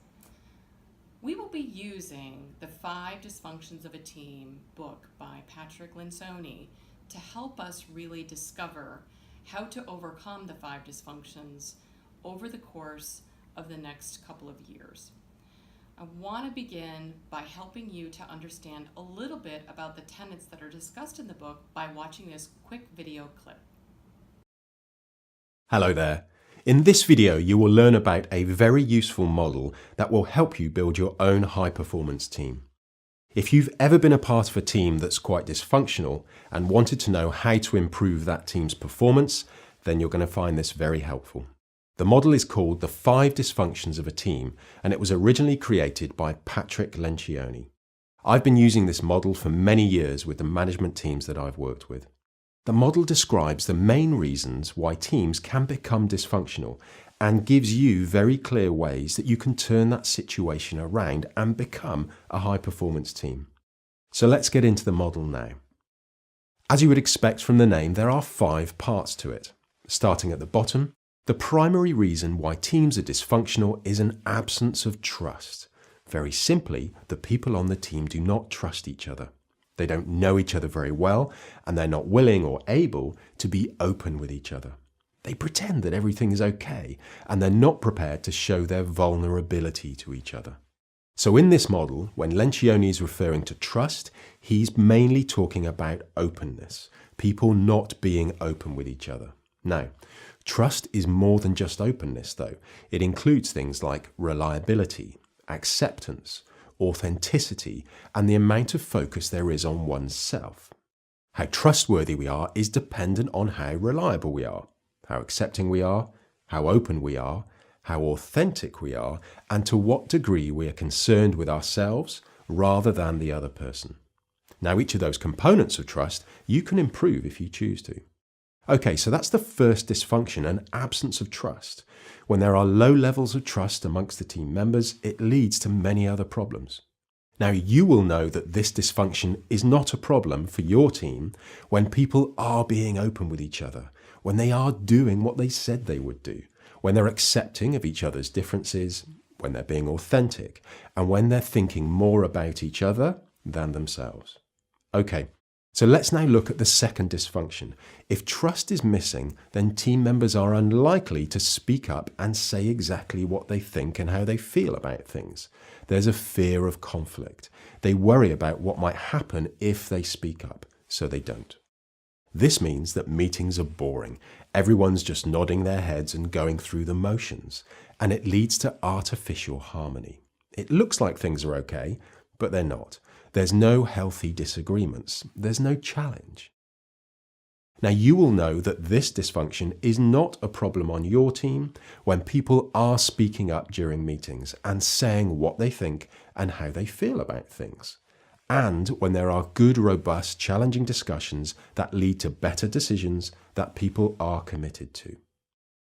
We will be using the 5 Dysfunctions of a Team book by Patrick Lencioni to help us really discover how to overcome the 5 dysfunctions over the course of the next couple of years. I want to begin by helping you to understand a little bit about the tenets that are discussed in the book by watching this quick video clip. Hello there. In this video, you will learn about a very useful model that will help you build your own high-performance team. If you've ever been a part of a team that's quite dysfunctional and wanted to know how to improve that team's performance, then you're going to find this very helpful. The model is called The 5 Dysfunctions of a Team, and it was originally created by Patrick Lencioni. I've been using this model for many years with the management teams that I've worked with. The model describes the main reasons why teams can become dysfunctional and gives you very clear ways that you can turn that situation around and become a high-performance team. So let's get into the model now. As you would expect from the name, there are 5 parts to it. Starting at the bottom, the primary reason why teams are dysfunctional is an absence of trust. Very simply, the people on the team do not trust each other. They don't know each other very well, and they're not willing or able to be open with each other. They pretend that everything is okay, and they're not prepared to show their vulnerability to each other. So in this model, when Lencioni is referring to trust, he's mainly talking about openness, people not being open with each other. Now, trust is more than just openness, though. It includes things like reliability, acceptance, authenticity, and the amount of focus there is on oneself. How trustworthy we are is dependent on how reliable we are, how accepting we are, how open we are, how authentic we are, and to what degree we are concerned with ourselves rather than the other person. Now, each of those components of trust you can improve if you choose to. Okay, so that's the first dysfunction, an absence of trust. When there are low levels of trust amongst the team members, it leads to many other problems. Now, you will know that this dysfunction is not a problem for your team when people are being open with each other, when they are doing what they said they would do, when they're accepting of each other's differences, when they're being authentic, and when they're thinking more about each other than themselves. Okay, so let's now look at the second dysfunction. If trust is missing, then team members are unlikely to speak up and say exactly what they think and how they feel about things. There's a fear of conflict. They worry about what might happen if they speak up, so they don't. This means that meetings are boring. Everyone's just nodding their heads and going through the motions, and it leads to artificial harmony. It looks like things are okay, but they're not. There's no healthy disagreements. There's no challenge. Now, you will know that this dysfunction is not a problem on your team when people are speaking up during meetings and saying what they think and how they feel about things, and when there are good, robust, challenging discussions that lead to better decisions that people are committed to.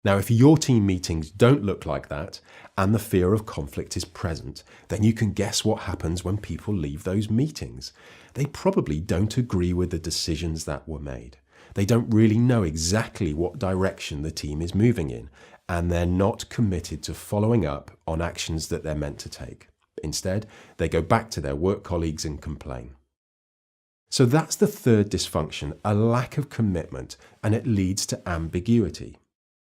Now, if your team meetings don't look like that, and the fear of conflict is present, then you can guess what happens when people leave those meetings. They probably don't agree with the decisions that were made. They don't really know exactly what direction the team is moving in, and they're not committed to following up on actions that they're meant to take. Instead, they go back to their work colleagues and complain. So that's the third dysfunction, a lack of commitment, and it leads to ambiguity.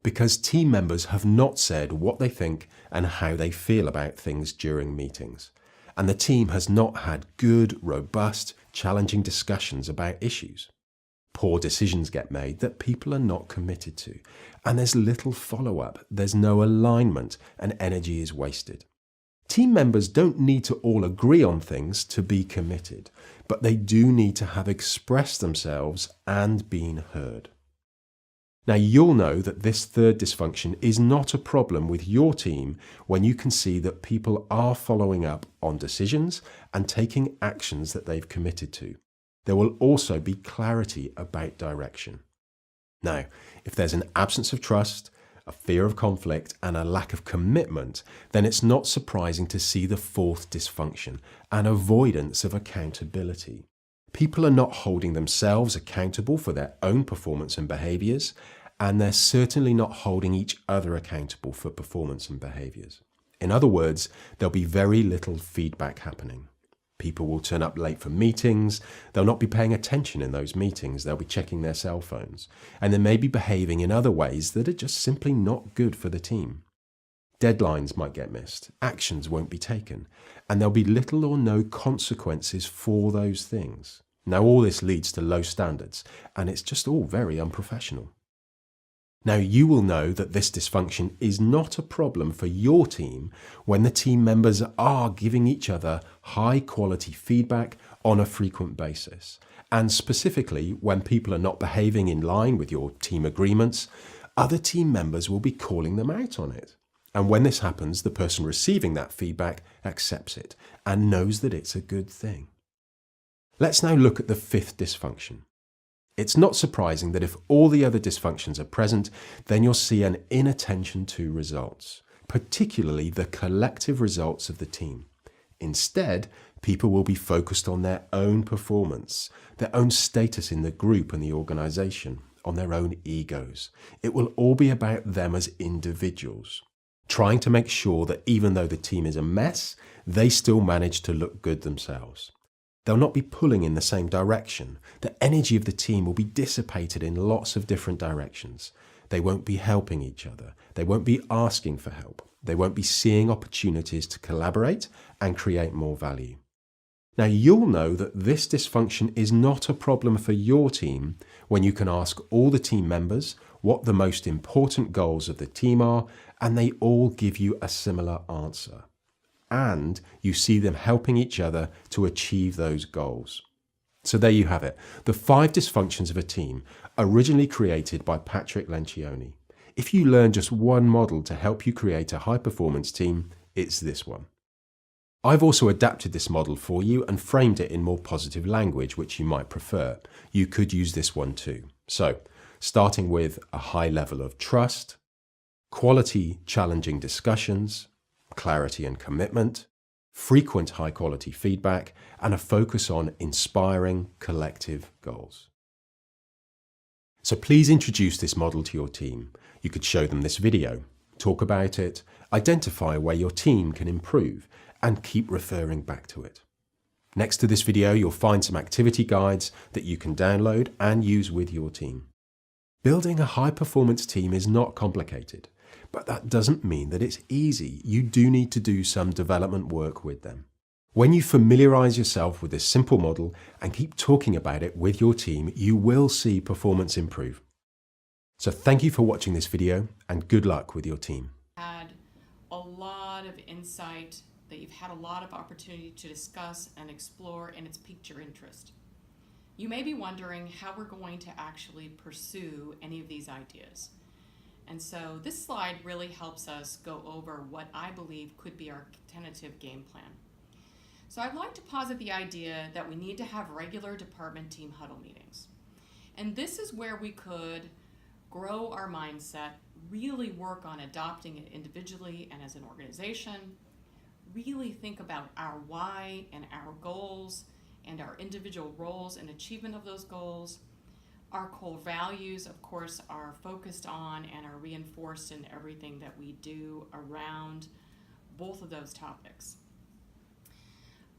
Because team members have not said what they think and how they feel about things during meetings. And the team has not had good, robust, challenging discussions about issues. Poor decisions get made that people are not committed to. And there's little follow-up, there's no alignment, and energy is wasted. Team members don't need to all agree on things to be committed, but they do need to have expressed themselves and been heard. Now, you'll know that this third dysfunction is not a problem with your team when you can see that people are following up on decisions and taking actions that they've committed to. There will also be clarity about direction. Now, if there's an absence of trust, a fear of conflict, and a lack of commitment, then it's not surprising to see the fourth dysfunction, an avoidance of accountability. People are not holding themselves accountable for their own performance and behaviours, and they're certainly not holding each other accountable for performance and behaviours. In other words, there'll be very little feedback happening. People will turn up late for meetings, they'll not be paying attention in those meetings, they'll be checking their cell phones, and they may be behaving in other ways that are just simply not good for the team. Deadlines might get missed, actions won't be taken, and there'll be little or no consequences for those things. Now, all this leads to low standards, and it's just all very unprofessional. Now, you will know that this dysfunction is not a problem for your team when the team members are giving each other high-quality feedback on a frequent basis, and specifically when people are not behaving in line with your team agreements, other team members will be calling them out on it. And when this happens, the person receiving that feedback accepts it and knows that it's a good thing. Let's now look at the fifth dysfunction. It's not surprising that if all the other dysfunctions are present, then you'll see an inattention to results, particularly the collective results of the team. Instead, People will be focused on their own performance, their own status in the group and the organization, on their own egos. It will all be about them as individuals, trying to make sure that even though the team is a mess, they still manage to look good themselves. They'll not be pulling in the same direction. The energy of the team will be dissipated in lots of different directions. They won't be helping each other. They won't be asking for help. They won't be seeing opportunities to collaborate and create more value. Now, you'll know that this dysfunction is not a problem for your team when you can ask all the team members what the most important goals of the team are, and they all give you a similar answer. And you see them helping each other to achieve those goals. So there you have it, the 5 dysfunctions of a team, originally created by Patrick Lencioni. If you learn just one model to help you create a high-performance team, it's this one. I've also adapted this model for you and framed it in more positive language, which you might prefer. You could use this one too. So, starting with a high level of trust, quality challenging discussions, clarity and commitment, frequent high-quality feedback, and a focus on inspiring collective goals. So please introduce this model to your team. You could show them this video, talk about it, identify where your team can improve, and keep referring back to it. Next to this video, you'll find some activity guides that you can download and use with your team. Building a high-performance team is not complicated, but that doesn't mean that it's easy. You do need to do some development work with them. When you familiarize yourself with this simple model and keep talking about it with your team, you will see performance improve. So thank you for watching this video and good luck with your team. Had a lot of insight that you've had a lot of opportunity to discuss and explore, and it's piqued your interest. You may be wondering how we're going to actually pursue any of these ideas. And so this slide really helps us go over what I believe could be our tentative game plan. So I'd like to posit the idea that we need to have regular department team huddle meetings. And this is where we could grow our mindset, really work on adopting it individually and as an organization, really think about our why and our goals and our individual roles and achievement of those goals. Our core values, of course, are focused on and are reinforced in everything that we do around both of those topics.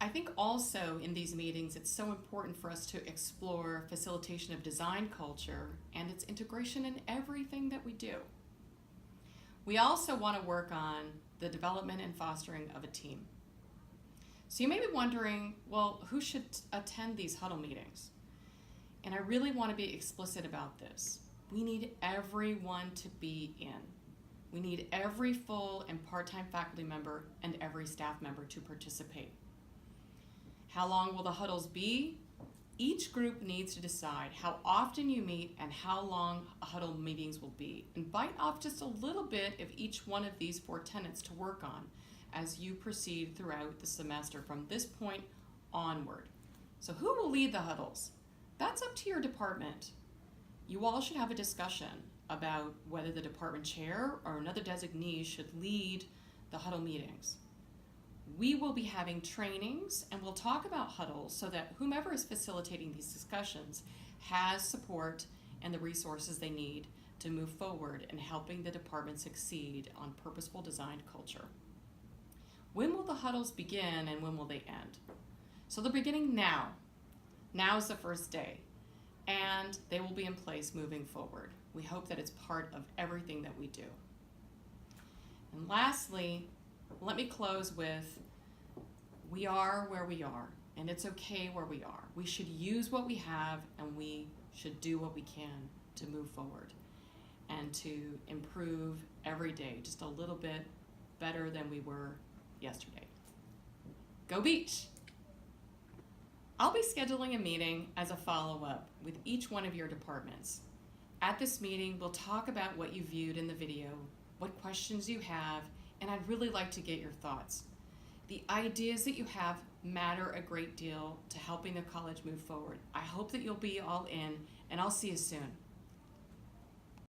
I think also in these meetings, it's so important for us to explore facilitation of design culture and its integration in everything that we do. We also want to work on the development and fostering of a team. So you may be wondering, well, who should attend these huddle meetings? And I really want to be explicit about this. We need everyone to be in. We need every full and part-time faculty member and every staff member to participate. How long will the huddles be? Each group needs to decide how often you meet and how long huddle meetings will be. And bite off just a little bit of each one of these 4 tenets to work on as you proceed throughout the semester from this point onward. So who will lead the huddles? That's up to your department. You all should have a discussion about whether the department chair or another designee should lead the huddle meetings. We will be having trainings and we'll talk about huddles so that whomever is facilitating these discussions has support and the resources they need to move forward in helping the department succeed on purposeful designed culture. When will the huddles begin and when will they end? So they're beginning now. Now is the first day, and they will be in place moving forward. We hope that it's part of everything that we do. And lastly, let me close with, we are where we are, and it's okay where we are. We should use what we have, and we should do what we can to move forward and to improve every day, just a little bit better than we were yesterday. Go Beach! I'll be scheduling a meeting as a follow-up with each one of your departments. At this meeting, we'll talk about what you viewed in the video, what questions you have, and I'd really like to get your thoughts. The ideas that you have matter a great deal to helping the college move forward. I hope that you'll be all in, and I'll see you soon.